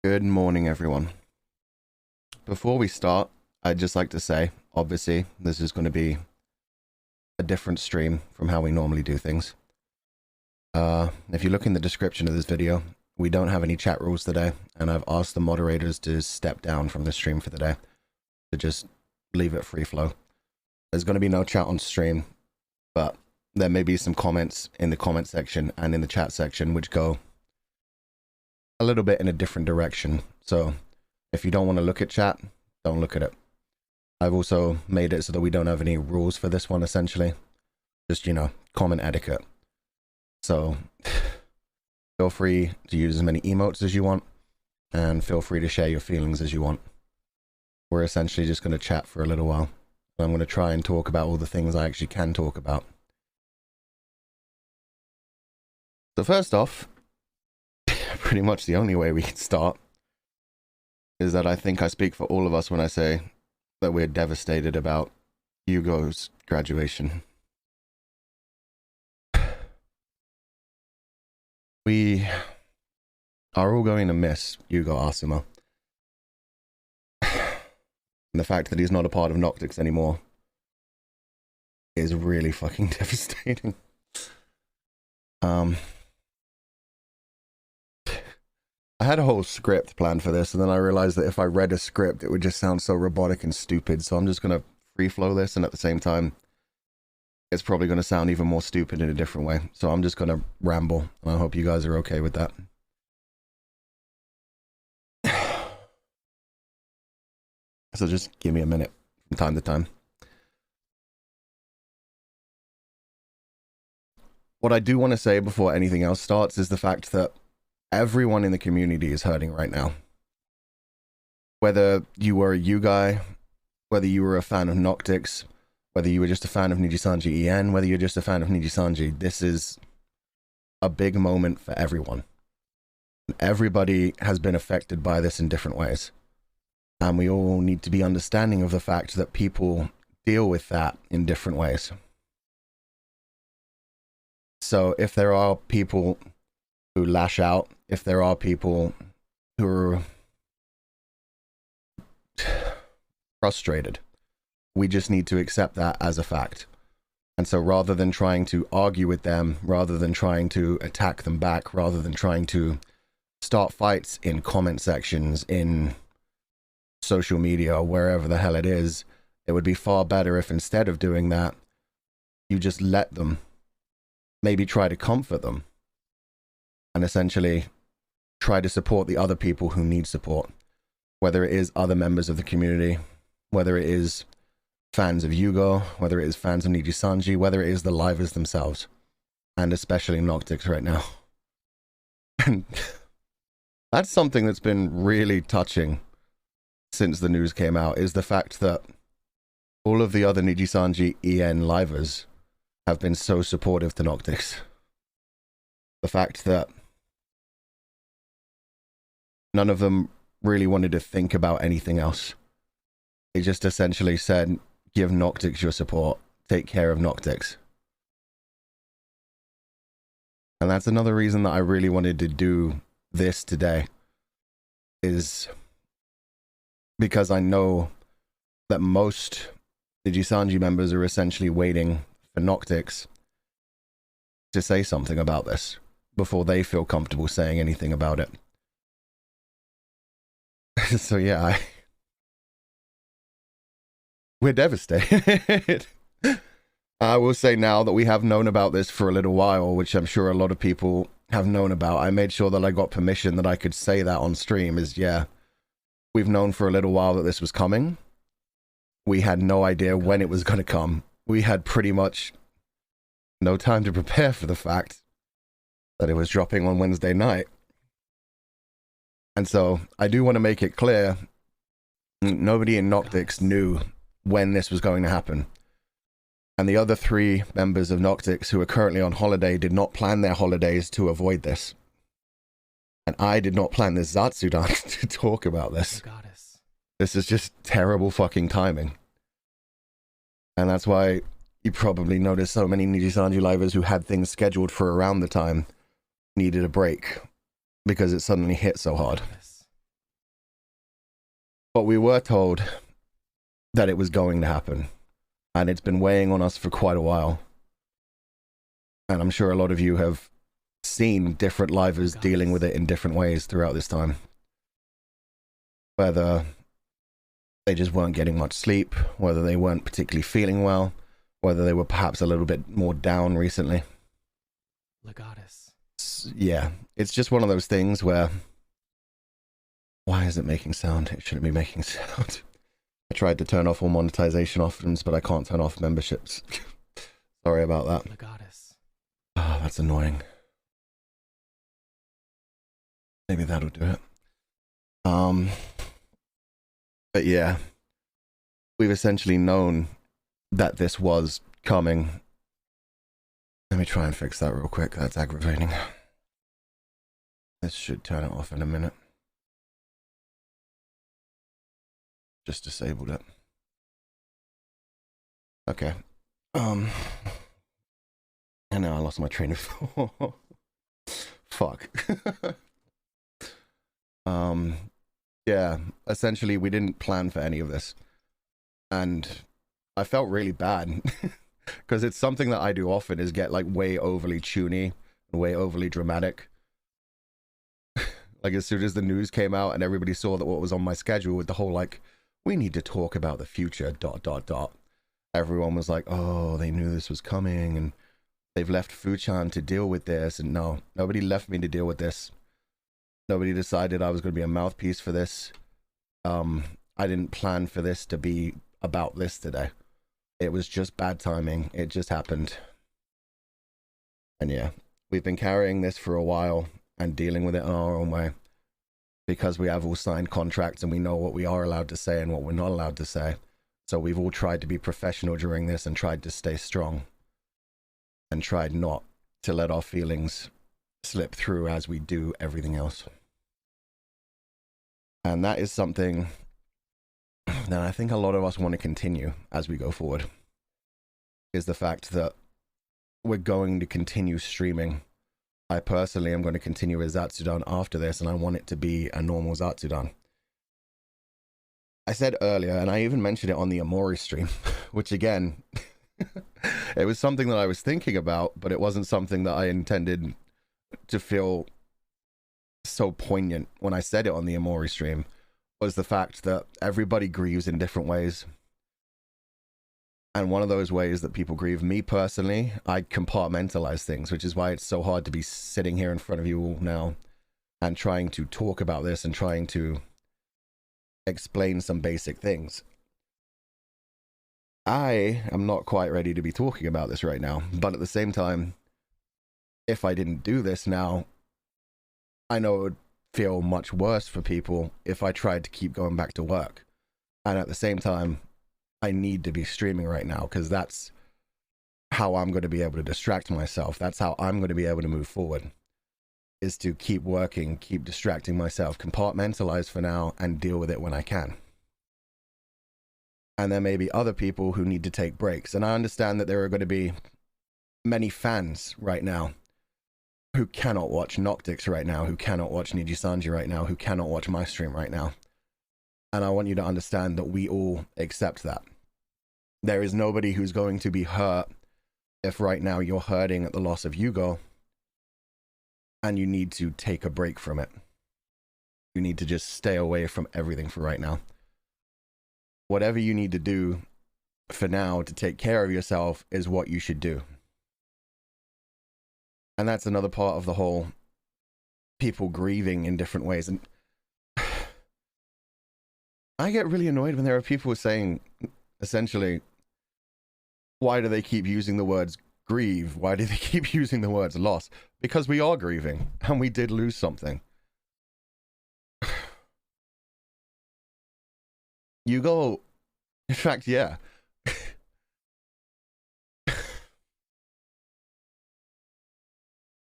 Good morning, everyone. Before we start, I'd just like to say, obviously, this is going to be a different stream from how we normally do things. If you look in the description of this video, we don't have any chat rules today, and I've asked the moderators to step down from the stream for the day, to just leave it free flow. There's going to be no chat on stream, but there may be some comments in the comment section and in the chat section which go a little bit in a different direction. So if you don't want to look at chat, don't look at it. I've also made it so that we don't have any rules for this one, essentially. Just, you know, common etiquette. So feel free to use as many emotes as you want, and feel free to share your feelings as you want. We're essentially just going to chat for a little while. I'm going to try and talk about all the things I actually can talk about. So first off, pretty much the only way we can start is that I think I speak for all of us when I say that we're devastated about Hugo's graduation. We are all going to miss Hugo Asuma. And the fact that he's not a part of Noctix anymore is really fucking devastating. I had a whole script planned for this, and then I realized that if I read a script, it would just sound so robotic and stupid. So I'm just going to free flow this, and at the same time, it's probably going to sound even more stupid in a different way. So I'm just going to ramble, and I hope you guys are okay with that. So just give me a minute from time to time. What I do want to say before anything else starts is the fact that everyone in the community is hurting right now. Whether you were a U guy, whether you were a fan of Noctix, whether you were just a fan of NijiSanjiEN, whether you're just a fan of Nijisanji, this is a big moment for everyone. Everybody has been affected by this in different ways. And we all need to be understanding of the fact that people deal with that in different ways. So if there are people who lash out, if there are people who are frustrated, we just need to accept that as a fact. And so rather than trying to argue with them, rather than trying to attack them back, rather than trying to start fights in comment sections, in social media, or wherever the hell it is, it would be far better if instead of doing that, you just let them, maybe try to comfort them, and essentially try to support the other people who need support, whether it is other members of the community, whether it is fans of Hugo, whether it is fans of Nijisanji, whether it is the livers themselves, and especially Noctix right now. And that's something that's been really touching since the news came out, is the fact that all of the other NijiSanjiEN livers have been so supportive to Noctix. The fact that none of them really wanted to think about anything else. They just essentially said, give Noctix your support, take care of Noctix. And that's another reason that I really wanted to do this today, is because I know that most Nijisanji members are essentially waiting for Noctix to say something about this before they feel comfortable saying anything about it. So yeah, we're devastated. I will say now that we have known about this for a little while, which I'm sure a lot of people have known about. I made sure that I got permission that I could say that on stream, is yeah, we've known for a little while that this was coming. We had no idea when it was going to come. We had pretty much no time to prepare for the fact that it was dropping on Wednesday night. And so I do want to make it clear, nobody in Noctix knew when this was going to happen. And the other 3 members of Noctix who are currently on holiday did not plan their holidays to avoid this. And I did not plan this Zatsudan to talk about this. This is just terrible fucking timing. And that's why you probably noticed so many Nijisanji livers who had things scheduled for around the time needed a break, because it suddenly hit so hard. But we were told that it was going to happen, and it's been weighing on us for quite a while. And I'm sure a lot of you have seen different livers dealing with it in different ways throughout this time. Whether they just weren't getting much sleep, whether they weren't particularly feeling well, whether they were perhaps a little bit more down recently. Legatus. Yeah, it's just one of those things where, why is it making sound? It shouldn't be making sound. I tried to turn off all monetization options, but I can't turn off memberships. Sorry about that. Legatus. Oh, that's annoying. Maybe that'll do it. But yeah, we've essentially known that this was coming. Let me try and fix that real quick. That's aggravating. This should turn it off in a minute. Just disabled it. Okay. And now I lost my train of thought. Fuck. Yeah, essentially we didn't plan for any of this. And I felt really bad because it's something that I do often, is get like way overly tuney and way overly dramatic. Like as soon as the news came out and everybody saw that what was on my schedule with the whole like, we need to talk about the future, ... Everyone was like, oh, they knew this was coming and they've left Fuchan to deal with this. And no, nobody left me to deal with this. Nobody decided I was going to be a mouthpiece for this. I didn't plan for this to be about this today. It was just bad timing. It just happened. And yeah, we've been carrying this for a while and dealing with it in our own way, because we have all signed contracts and we know what we are allowed to say and what we're not allowed to say. So we've all tried to be professional during this and tried to stay strong and tried not to let our feelings slip through as we do everything else. And that is something that I think a lot of us want to continue as we go forward, is the fact that we're going to continue streaming. I personally am going to continue with Zatsudan after this, and I want it to be a normal Zatsudan. I said earlier, and I even mentioned it on the Amori stream, which again, it was something that I was thinking about, but it wasn't something that I intended to feel so poignant when I said it on the Amori stream, was the fact that everybody grieves in different ways. And one of those ways that people grieve, me personally, I compartmentalize things, which is why it's so hard to be sitting here in front of you all now and trying to talk about this and trying to explain some basic things. I am not quite ready to be talking about this right now, but at the same time, if I didn't do this now, I know it would feel much worse for people if I tried to keep going back to work. And at the same time, I need to be streaming right now, because that's how I'm going to be able to distract myself. That's how I'm going to be able to move forward, is to keep working, keep distracting myself, compartmentalize for now, and deal with it when I can. And there may be other people who need to take breaks. And I understand that there are going to be many fans right now who cannot watch Noctix right now, who cannot watch Nijisanji right now, who cannot watch my stream right now. And I want you to understand that we all accept that. There is nobody who's going to be hurt if right now you're hurting at the loss of Yugo and you need to take a break from it. You need to just stay away from everything for right now. Whatever you need to do for now to take care of yourself is what you should do. And that's another part of the whole people grieving in different ways. And I get really annoyed when there are people saying, essentially, why do they keep using the words grieve? Why do they keep using the words loss? Because we are grieving, and we did lose something. You go, in fact, yeah.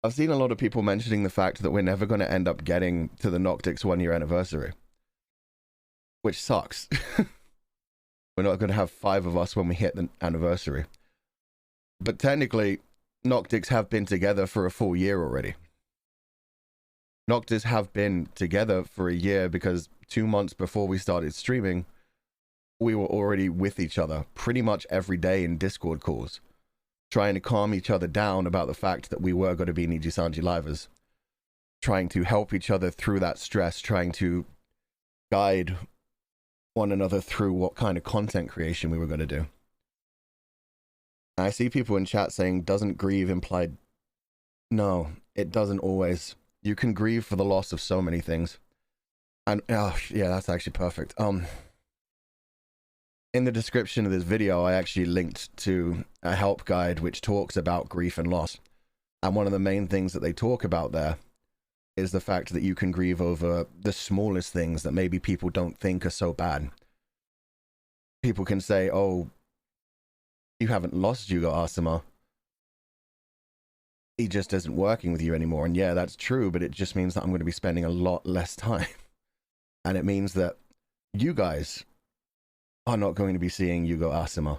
I've seen a lot of people mentioning the fact that we're never going to end up getting to the Noctix 1-year anniversary, which sucks. We're not going to have 5 of us when we hit the anniversary. But technically, Noctix have been together for a full year already. Noctics have been together for a year because 2 months before we started streaming, we were already with each other pretty much every day in Discord calls, trying to calm each other down about the fact that we were going to be Nijisanji livers, trying to help each other through that stress, trying to guide one another through what kind of content creation we were going to do. I see people in chat saying, doesn't grieve imply... No, it doesn't always. You can grieve for the loss of so many things. And, oh, yeah, that's actually perfect. In the description of this video, I actually linked to a help guide which talks about grief and loss. And one of the main things that they talk about there is the fact that you can grieve over the smallest things that maybe people don't think are so bad. People can say, oh, you haven't lost Yugo Asuma. He just isn't working with you anymore. And yeah, that's true, but it just means that I'm going to be spending a lot less time. And it means that you guys are not going to be seeing Yugo Asuma.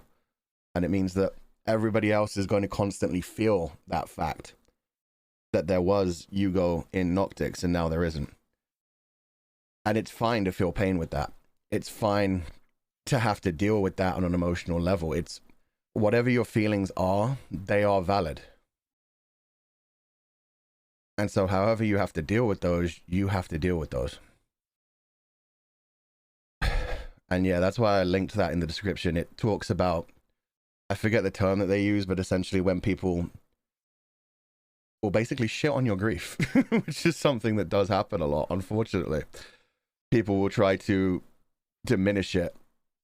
And it means that everybody else is going to constantly feel that fact that there was Yugo in Noctics and now there isn't. And it's fine to feel pain with that. It's fine to have to deal with that on an emotional level. It's whatever your feelings are, they are valid. And so however you have to deal with those, you have to deal with those. And yeah, that's why I linked that in the description. It talks about, I forget the term that they use, but essentially when people will basically shit on your grief, which is something that does happen a lot, unfortunately. People will try to diminish it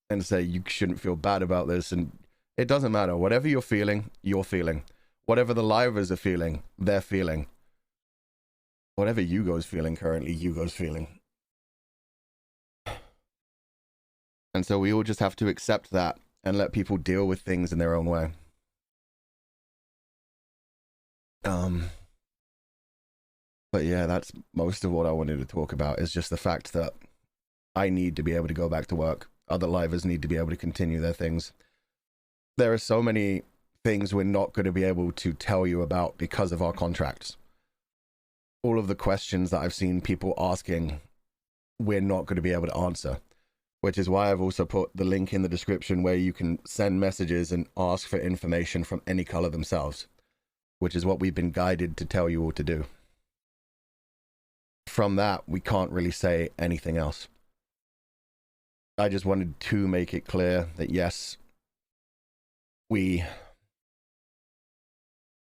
and say, you shouldn't feel bad about this. And it doesn't matter. Whatever you're feeling, you're feeling. Whatever the livers are feeling, they're feeling. Whatever Yugo's feeling currently, Yugo's feeling. And so we all just have to accept that and let people deal with things in their own way. But yeah, that's most of what I wanted to talk about, is just the fact that I need to be able to go back to work. Other livers need to be able to continue their things. There are so many things we're not going to be able to tell you about because of our contracts. All of the questions that I've seen people asking, we're not going to be able to answer. Which is why I've also put the link in the description where you can send messages and ask for information from ANYCOLORE themselves. Which is what we've been guided to tell you all to do. From that, we can't really say anything else. I just wanted to make it clear that yes, we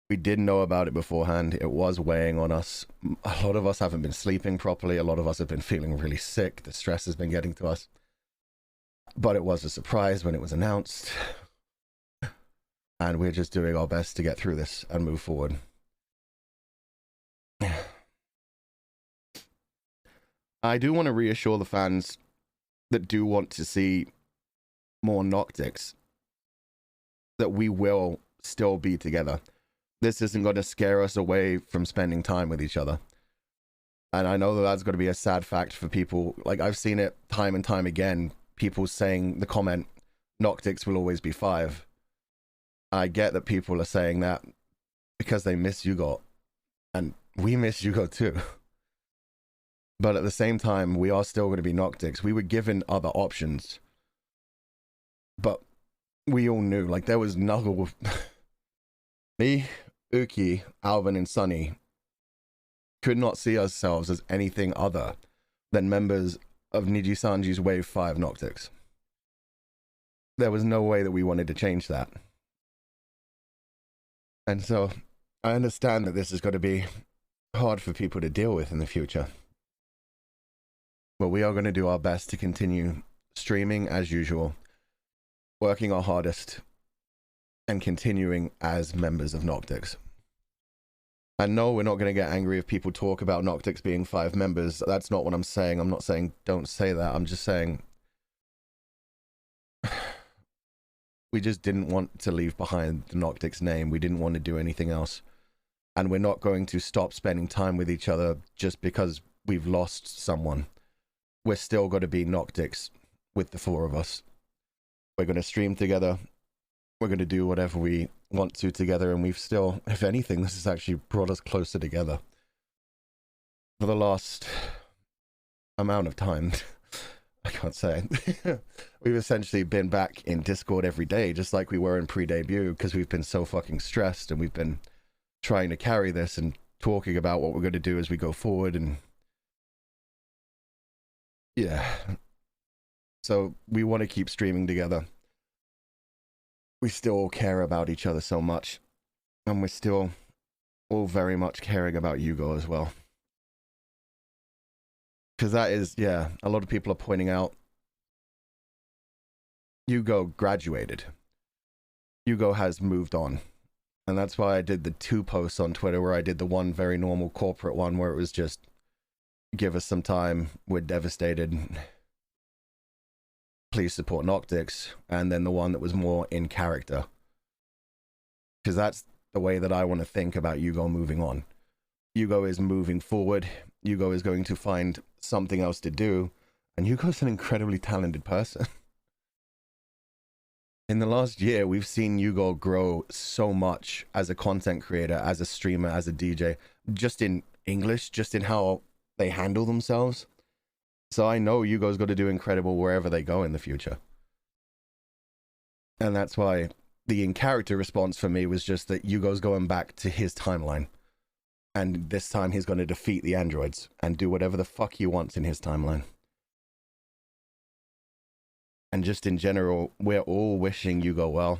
did know about it beforehand. It was weighing on us. A lot of us haven't been sleeping properly. A lot of us have been feeling really sick. The stress has been getting to us. But it was a surprise when it was announced. And we're just doing our best to get through this and move forward. I do want to reassure the fans that do want to see more Noctics that we will still be together. This isn't going to scare us away from spending time with each other. And I know that that's going to be a sad fact for people. Like, I've seen it time and time again. People saying the comment, Noctics will always be 5. I get that people are saying that because they miss Yugo. And we miss Yugo too. But at the same time, we are still going to be Noctics. We were given other options. But we all knew, like, there was no... Me, Uki, Alvin, and Sunny could not see ourselves as anything other than members of Nijisanji's Wave 5 Noctics. There was no way that we wanted to change that. And so, I understand that this is going to be hard for people to deal with in the future. But we are going to do our best to continue streaming as usual, working our hardest, and continuing as members of Noctics. And no, we're not going to get angry if people talk about Noctics being 5 members. That's not what I'm saying. I'm not saying don't say that. I'm just saying we just didn't want to leave behind the Noctics name. We didn't want to do anything else. And we're not going to stop spending time with each other just because we've lost someone. We're still going to be Noctics with the 4 of us. We're going to stream together. We're going to do whatever we want to together. And we've still, if anything, this has actually brought us closer together. for the last amount of time, I can't say, we've essentially been back in Discord every day, just like we were in pre-debut, because we've been so fucking stressed, and we've been trying to carry this and talking about what we're going to do as we go forward. And yeah, so we want to keep streaming together. We still care about each other so much, and we're still all very much caring about Hugo as well. Because that is, yeah, a lot of people are pointing out Hugo graduated. Hugo has moved on. And that's why I did the 2 posts on Twitter, where I did the one very normal corporate one where it was just, give us some time, we're devastated, please support Noctix, and then the one that was more in character. Because that's the way that I want to think about Hugo moving on. Hugo is moving forward. Hugo is going to find something else to do. And Hugo's an incredibly talented person. In the last year, we've seen Hugo grow so much as a content creator, as a streamer, as a DJ, just in English, just in how they handle themselves. So I know Hugo's got to do incredible wherever they go in the future. And that's why the in-character response for me was just that Hugo's going back to his timeline. And this time he's going to defeat the androids and do whatever the fuck he wants in his timeline. And just in general, we're all wishing Hugo well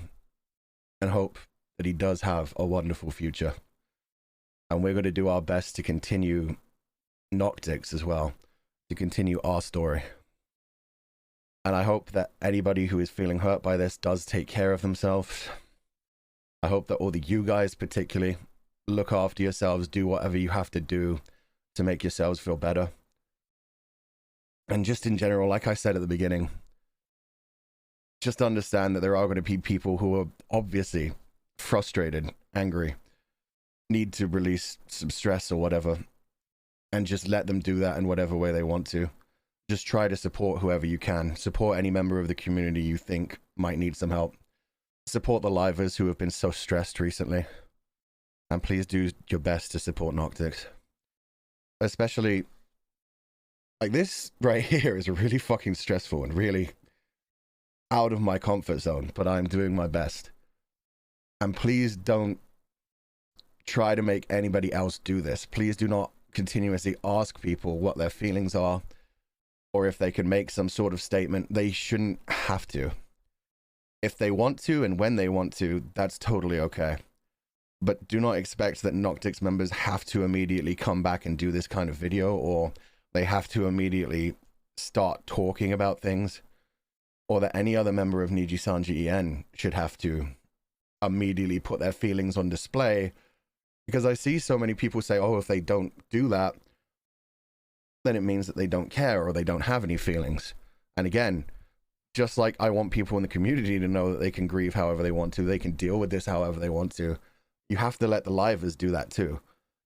and hope that he does have a wonderful future. And we're going to do our best to continue Noctix as well, to continue our story. And I hope that anybody who is feeling hurt by this does take care of themselves. I hope that all the you guys particularly look after yourselves, do whatever you have to do to make yourselves feel better. And just in general, like I said at the beginning, just understand that there are going to be people who are obviously frustrated, angry, need to release some stress or whatever, and just let them do that in whatever way they want to. Just try to support whoever you can. Support any member of the community you think might need some help. Support the livers who have been so stressed recently. And please do your best to support Noctix. Especially, like, this right here is really fucking stressful and really out of my comfort zone, but I'm doing my best. And please don't try to make anybody else do this. Please do not continuously ask people what their feelings are, or if they can make some sort of statement. They shouldn't have to. If they want to and when they want to, that's totally okay. But do not expect that Noctix members have to immediately come back and do this kind of video, or they have to immediately start talking about things, or that any other member of NijiSanjiEN should have to immediately put their feelings on display. Because I see so many people say, oh, if they don't do that, then it means that they don't care or they don't have any feelings. And again, just like I want people in the community to know that they can grieve however they want to, they can deal with this however they want to, you have to let the livers do that too.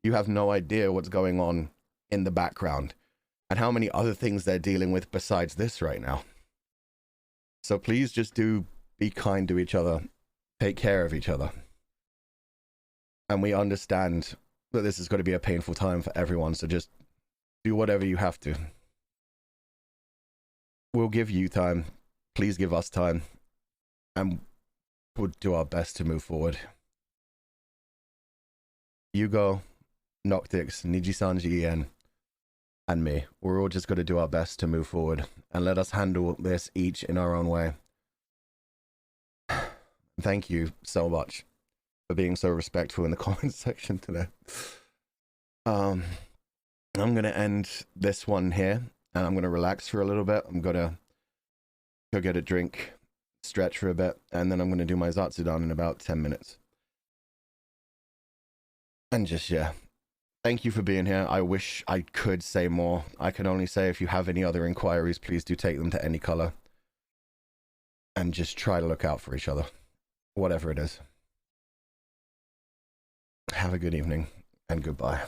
You have no idea what's going on in the background and how many other things they're dealing with besides this right now. So please just do be kind to each other, take care of each other. And we understand that this is going to be a painful time for everyone, so just do whatever you have to. We'll give you time. Please give us time. And we'll do our best to move forward. Hugo, Noctix, NijiSanjiEN, and me. We're all just going to do our best to move forward. And let us handle this each in our own way. Thank you so much for being so respectful in the comments section today. I'm going to end this one here, and I'm going to relax for a little bit. I'm going to go get a drink, stretch for a bit, and then I'm going to do my Zatsudan in about 10 minutes. And just, yeah, thank you for being here. I wish I could say more. I can only say if you have any other inquiries, please do take them to ANYCOLORE. And just try to look out for each other, whatever it is. Have a good evening, and goodbye.